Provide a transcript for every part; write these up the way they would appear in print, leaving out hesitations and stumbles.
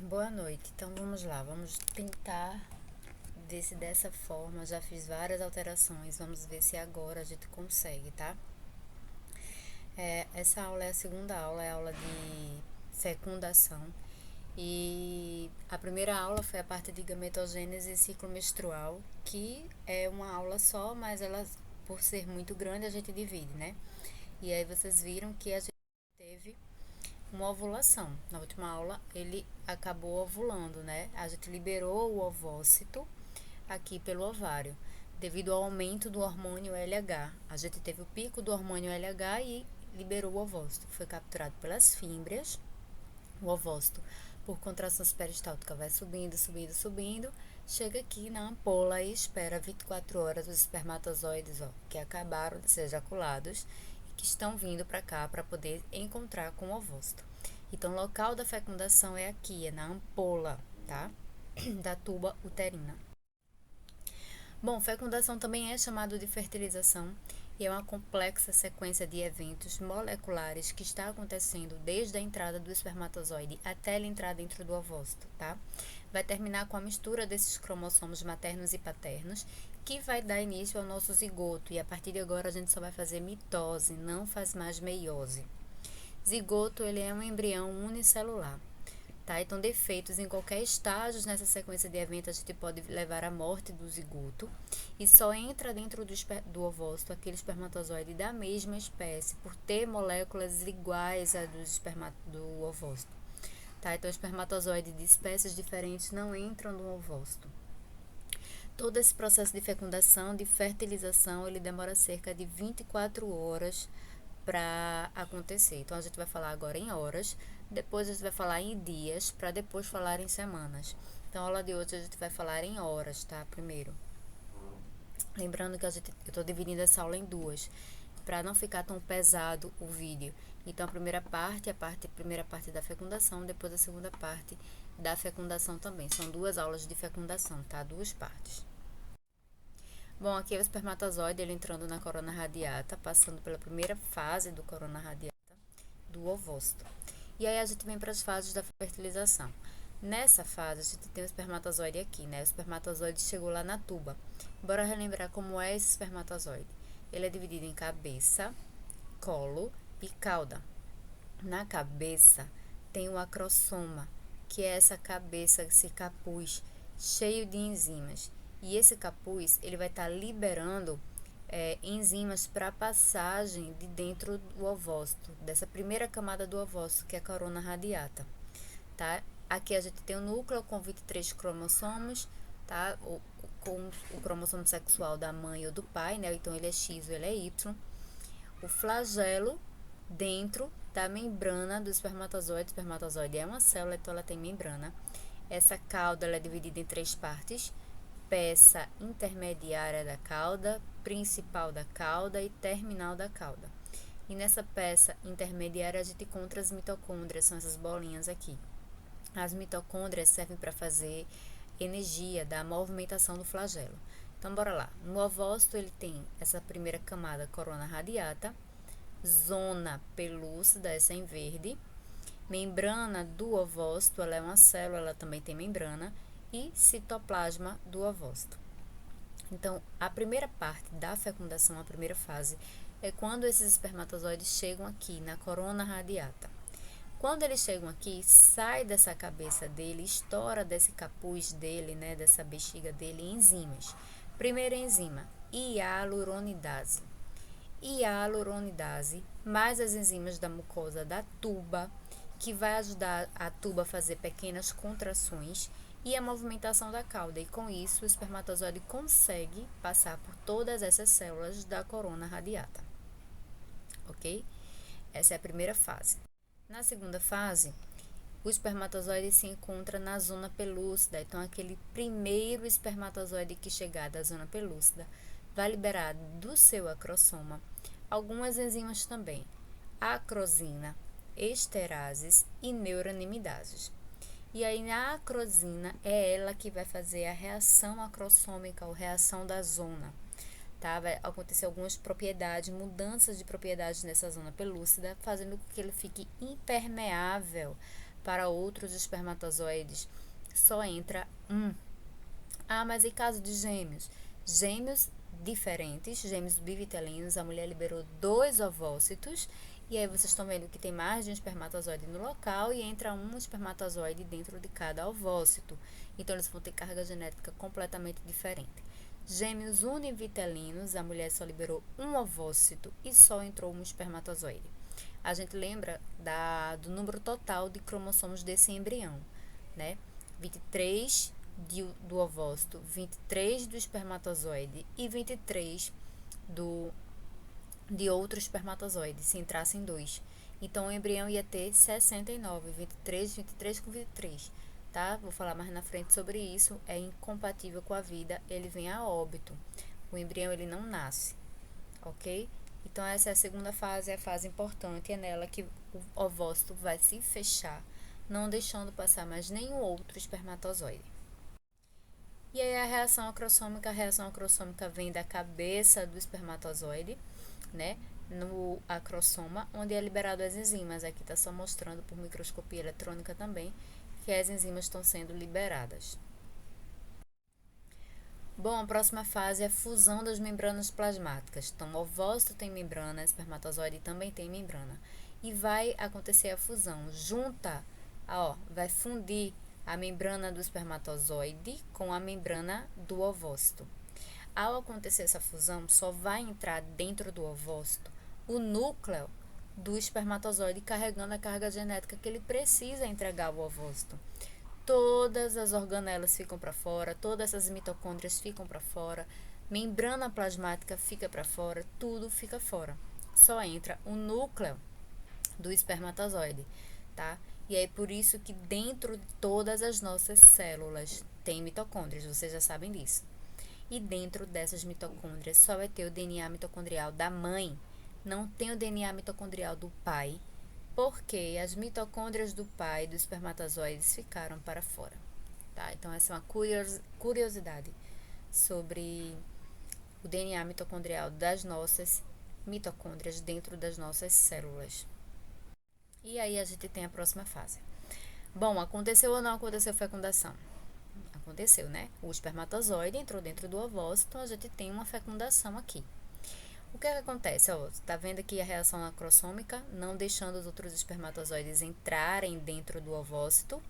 Boa noite. Então vamos lá, vamos tentar ver se dessa forma. Já fiz várias alterações, vamos ver se agora a gente consegue, tá? Essa aula é a segunda aula, é a aula de fecundação. E a primeira aula foi a parte de gametogênese e ciclo menstrual, que é uma aula só, mas ela, por ser muito grande, a gente divide, né? E aí vocês viram que a gente teve uma ovulação. Na última aula, ele acabou ovulando, né? A gente liberou o ovócito aqui pelo ovário, devido ao aumento do hormônio LH. A gente teve o pico do hormônio LH e liberou o ovócito. Foi capturado pelas fímbrias, o ovócito, por contração peristáltica, vai subindo, subindo, subindo, chega aqui na ampola e espera 24 horas os espermatozoides, que acabaram de ser ejaculados e que estão vindo para cá para poder encontrar com o ovócito. Então, o local da fecundação é aqui, é na ampola, tá? Da tuba uterina. Bom, fecundação também é chamado de fertilização e é uma complexa sequência de eventos moleculares que está acontecendo desde a entrada do espermatozoide até ele entrar dentro do ovócito, tá? Vai terminar com a mistura desses cromossomos maternos e paternos, que vai dar início ao nosso zigoto, e a partir de agora a gente só vai fazer mitose, não faz mais meiose. Zigoto, ele é um embrião unicelular. Tá? Então, defeitos em qualquer estágio nessa sequência de eventos a gente pode levar à morte do zigoto e só entra dentro do ovócito aquele espermatozoide da mesma espécie por ter moléculas iguais à do ovócito. Tá? Então, espermatozoides de espécies diferentes não entram no ovócito. Todo esse processo de fecundação, de fertilização, ele demora cerca de 24 horas para acontecer. Então, a gente vai falar agora em horas, depois a gente vai falar em dias, para depois falar em semanas. Então, a aula de hoje a gente vai falar em horas, tá? Primeiro. Lembrando que eu estou dividindo essa aula em duas, para não ficar tão pesado o vídeo. Então, a primeira parte da fecundação, depois a segunda parte da fecundação também. São duas aulas de fecundação, tá? Duas partes. Bom, aqui é o espermatozoide, ele entrando na corona radiata, passando pela primeira fase do corona radiata, do ovócito. E aí a gente vem para as fases da fertilização. Nessa fase, a gente tem o espermatozoide aqui, né? O espermatozoide chegou lá na tuba. Bora relembrar como é esse espermatozoide. Ele é dividido em cabeça, colo e cauda. Na cabeça tem o acrossoma, que é essa cabeça, esse capuz cheio de enzimas. E esse capuz, ele vai estar liberando enzimas para a passagem de dentro do ovócito, dessa primeira camada do ovócito, que é a corona radiata, tá? Aqui a gente tem o núcleo com 23 cromossomos, tá? Com o cromossomo sexual da mãe ou do pai, né? Então ele é X ou ele é Y. O flagelo dentro da membrana do espermatozoide. O espermatozoide é uma célula, então ela tem membrana. Essa cauda ela é dividida em três partes: peça intermediária da cauda, principal da cauda e terminal da cauda. E nessa peça intermediária a gente encontra as mitocôndrias, são essas bolinhas aqui. As mitocôndrias servem para fazer energia da movimentação do flagelo. Então, bora lá. No ovócito, ele tem essa primeira camada, corona radiata, zona pelúcida, essa em verde, membrana do ovócito, ela é uma célula, ela também tem membrana, e citoplasma do ovócito. Então, a primeira parte da fecundação, a primeira fase, é quando esses espermatozoides chegam aqui na corona radiata. Quando eles chegam aqui, sai dessa cabeça dele, estoura desse capuz dele, né, dessa bexiga dele, enzimas. Primeira enzima, hialuronidase. Hialuronidase, mais as enzimas da mucosa da tuba, que vai ajudar a tuba a fazer pequenas contrações e a movimentação da cauda. E com isso, o espermatozoide consegue passar por todas essas células da corona radiata. Ok? Essa é a primeira fase. Na segunda fase, o espermatozoide se encontra na zona pelúcida. Então, aquele primeiro espermatozoide que chegar da zona pelúcida vai liberar do seu acrossoma algumas enzimas também: acrosina, esterases e neuranimidases. E aí, na acrosina, é ela que vai fazer a reação acrossômica, ou reação da zona. Tá? Vai acontecer algumas propriedades, mudanças de propriedades nessa zona pelúcida, fazendo com que ele fique impermeável para outros espermatozoides, só entra um. Ah, mas em caso de gêmeos? Gêmeos diferentes, gêmeos bivitelinos, a mulher liberou 2 ovócitos, e aí vocês estão vendo que tem mais de um espermatozoide no local e entra um espermatozoide dentro de cada ovócito. Então, eles vão ter carga genética completamente diferente. Gêmeos univitelinos, a mulher só liberou um ovócito e só entrou um espermatozoide. A gente lembra do número total de cromossomos desse embrião, né? 23 do ovócito, 23 do espermatozoide e 23 de outro espermatozoide, se entrassem 2. Então, o embrião ia ter 69, 23 com 23, tá? Vou falar mais na frente sobre isso. É incompatível com a vida, ele vem a óbito. O embrião, ele não nasce, ok? Então, essa é a segunda fase, é a fase importante, é nela que o ovócito vai se fechar, não deixando passar mais nenhum outro espermatozoide. E aí a reação acrossômica vem da cabeça do espermatozoide, né, no acrossoma, onde é liberado as enzimas. Aqui está só mostrando por microscopia eletrônica também que as enzimas estão sendo liberadas. Bom, a próxima fase é a fusão das membranas plasmáticas. Então, o ovócito tem membrana, o espermatozoide também tem membrana. E vai acontecer a fusão. Vai fundir a membrana do espermatozoide com a membrana do ovócito. Ao acontecer essa fusão, só vai entrar dentro do ovócito o núcleo do espermatozoide carregando a carga genética que ele precisa entregar ao ovócito. Todas as organelas ficam para fora, todas essas mitocôndrias ficam para fora, membrana plasmática fica para fora, tudo fica fora. Só entra o núcleo do espermatozoide, tá? E é por isso que dentro de todas as nossas células tem mitocôndrias, vocês já sabem disso. E dentro dessas mitocôndrias só vai ter o DNA mitocondrial da mãe, não tem o DNA mitocondrial do pai, porque as mitocôndrias do pai dos espermatozoides ficaram para fora, tá? Então, essa é uma curiosidade sobre o DNA mitocondrial das nossas mitocôndrias dentro das nossas células. E aí a gente tem a próxima fase. Bom, aconteceu ou não aconteceu fecundação? Aconteceu, né? O espermatozoide entrou dentro do ovócito, então a gente tem uma fecundação aqui. O que acontece? Tá vendo aqui a reação acrossômica, não deixando os outros espermatozoides entrarem dentro do ovócito.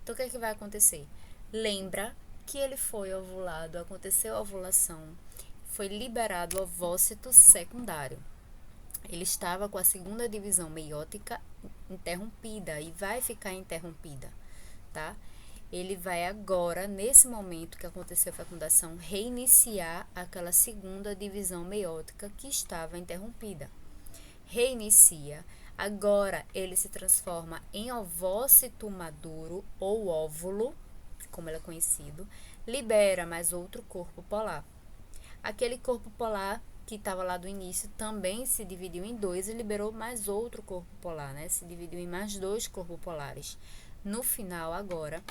Então, o que vai acontecer? Lembra que ele foi ovulado, aconteceu a ovulação, foi liberado o ovócito secundário. Ele estava com a segunda divisão meiótica interrompida e vai ficar interrompida, tá? Ele vai agora, nesse momento que aconteceu a fecundação, reiniciar aquela segunda divisão meiótica que estava interrompida. Reinicia. Agora, ele se transforma em ovócito maduro ou óvulo, como ele é conhecido, libera mais outro corpo polar. Aquele corpo polar que estava lá do início também se dividiu em 2 e liberou mais outro corpo polar, né? Se dividiu em mais 2 corpos polares. No final, agora,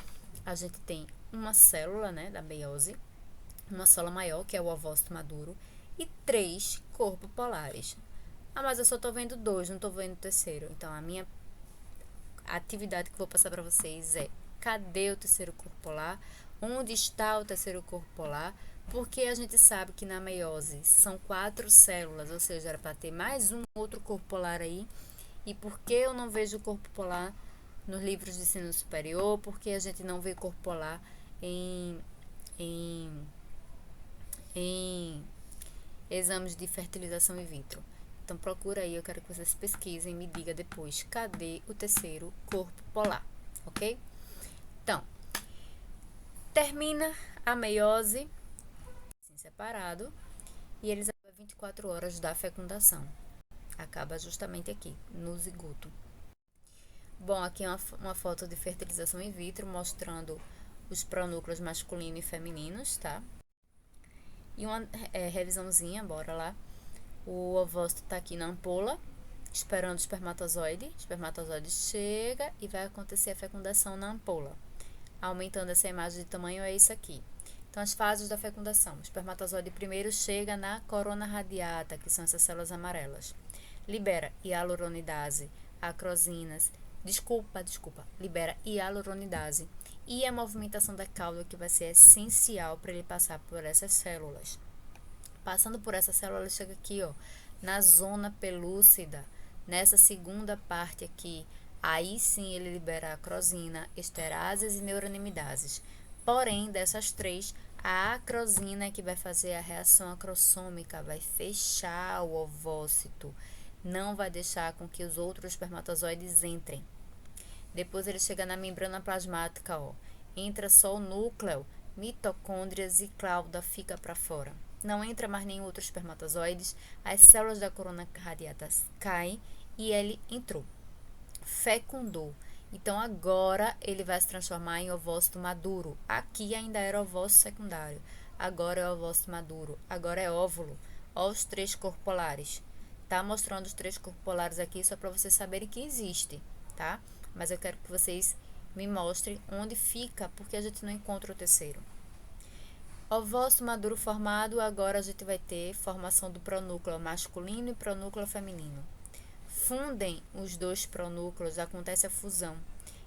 a gente tem uma célula, né, da meiose, uma célula maior, que é o ovócito maduro, e 3 corpos polares. Ah, mas eu só tô vendo 2, não tô vendo o terceiro. Então, a minha atividade que eu vou passar para vocês é: cadê o terceiro corpo polar? Onde está o terceiro corpo polar? Porque a gente sabe que na meiose são 4 células, ou seja, era para ter mais um outro corpo polar aí. E por que eu não vejo o corpo polar nos livros de ensino superior? Porque a gente não vê corpo polar em exames de fertilização in vitro. Então, procura aí, eu quero que vocês pesquisem e me digam depois, cadê o terceiro corpo polar, ok? Então, termina a meiose, assim, separado, e eles acabam 24 horas da fecundação. Acaba justamente aqui, no zigoto. Bom, aqui é uma foto de fertilização in vitro, mostrando os pronúcleos masculino e femininos, tá? E uma revisãozinha, bora lá. O ovócito tá aqui na ampola, esperando o espermatozoide. O espermatozoide chega e vai acontecer a fecundação na ampola. Aumentando essa imagem de tamanho, é isso aqui. Então, as fases da fecundação. O espermatozoide primeiro chega na corona radiata, que são essas células amarelas. Libera hialuronidase, acrosinas, Libera hialuronidase. E a movimentação da cauda que vai ser essencial para ele passar por essas células. Passando por essa célula, ele chega aqui, ó, na zona pelúcida, nessa segunda parte aqui. Aí sim ele libera acrosina, esterases e neuronimidases. Porém, dessas três, a acrosina é que vai fazer a reação acrossômica, vai fechar o ovócito, não vai deixar com que os outros espermatozoides entrem. Depois ele chega na membrana plasmática, ó. Entra só o núcleo, mitocôndrias e cauda fica para fora. Não entra mais nenhum outro espermatozoides, as células da corona radiata caem e ele entrou. Fecundou. Então agora ele vai se transformar em ovócito maduro. Aqui ainda era ovócito secundário. Agora é ovócito maduro. Agora é óvulo. Ó os três corpolares. Tá mostrando os três corpolares aqui só para vocês saberem que existe, tá? Mas eu quero que vocês me mostrem onde fica, porque a gente não encontra o terceiro. Ovócito maduro formado, agora a gente vai ter formação do pronúcleo masculino e pronúcleo feminino. Fundem os dois pronúcleos, acontece a fusão.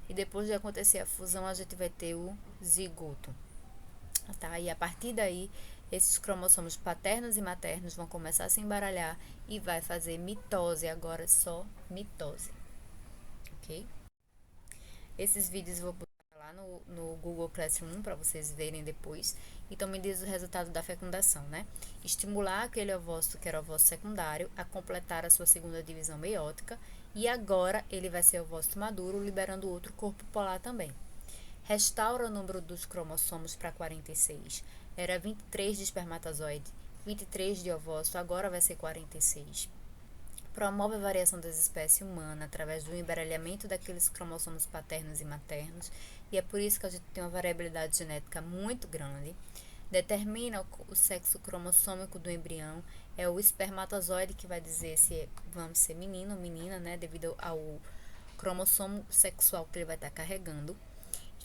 E depois de acontecer a fusão, a gente vai ter o zigoto. Tá? E a partir daí, esses cromossomos paternos e maternos vão começar a se embaralhar e vai fazer mitose, agora só mitose. Ok? Esses vídeos eu vou botar lá no Google Classroom para vocês verem depois. Então, me diz o resultado da fecundação, né? Estimular aquele ovócito que era ovócito secundário a completar a sua segunda divisão meiótica. E agora ele vai ser ovócito maduro, liberando outro corpo polar também. Restaura o número dos cromossomos para 46. Era 23 de espermatozoide, 23 de ovócito, agora vai ser 46. Promove a variação das espécies humanas através do embaralhamento daqueles cromossomos paternos e maternos, e é por isso que a gente tem uma variabilidade genética muito grande. Determina o sexo cromossômico do embrião, é o espermatozoide que vai dizer se vamos ser menino ou menina, né, devido ao cromossomo sexual que ele vai estar carregando.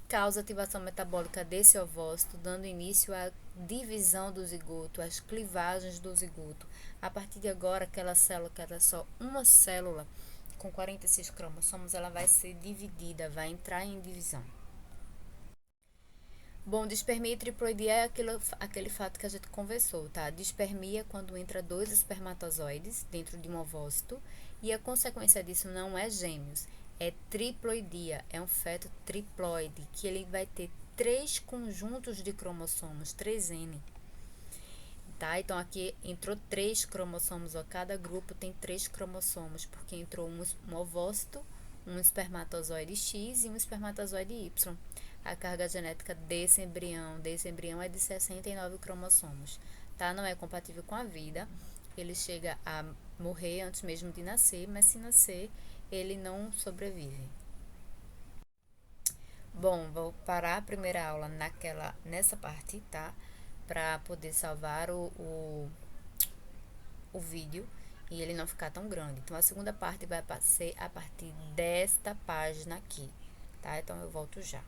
Causa ativação metabólica desse ovócito, dando início à divisão do zigoto, às clivagens do zigoto. A partir de agora, aquela célula que era só uma célula com 46 cromossomos, ela vai ser dividida, vai entrar em divisão. Bom, dispermia e triploidia é aquele fato que a gente conversou, tá? Dispermia quando entra dois espermatozoides dentro de um ovócito e a consequência disso não é gêmeos, é triploidia, é um feto triploide, que ele vai ter 3 conjuntos de cromossomos, 3N. Tá? Então, aqui entrou 3 cromossomos, ó, cada grupo tem 3 cromossomos, porque entrou um ovócito, um espermatozoide X e um espermatozoide Y. A carga genética desse embrião é de 69 cromossomos, tá? Não é compatível com a vida, ele chega a morrer antes mesmo de nascer, mas se nascer, ele não sobrevive. Bom, vou parar a primeira aula nessa parte, tá? Para poder salvar o vídeo e ele não ficar tão grande. Então, a segunda parte vai ser a partir desta página aqui, tá? Então, eu volto já.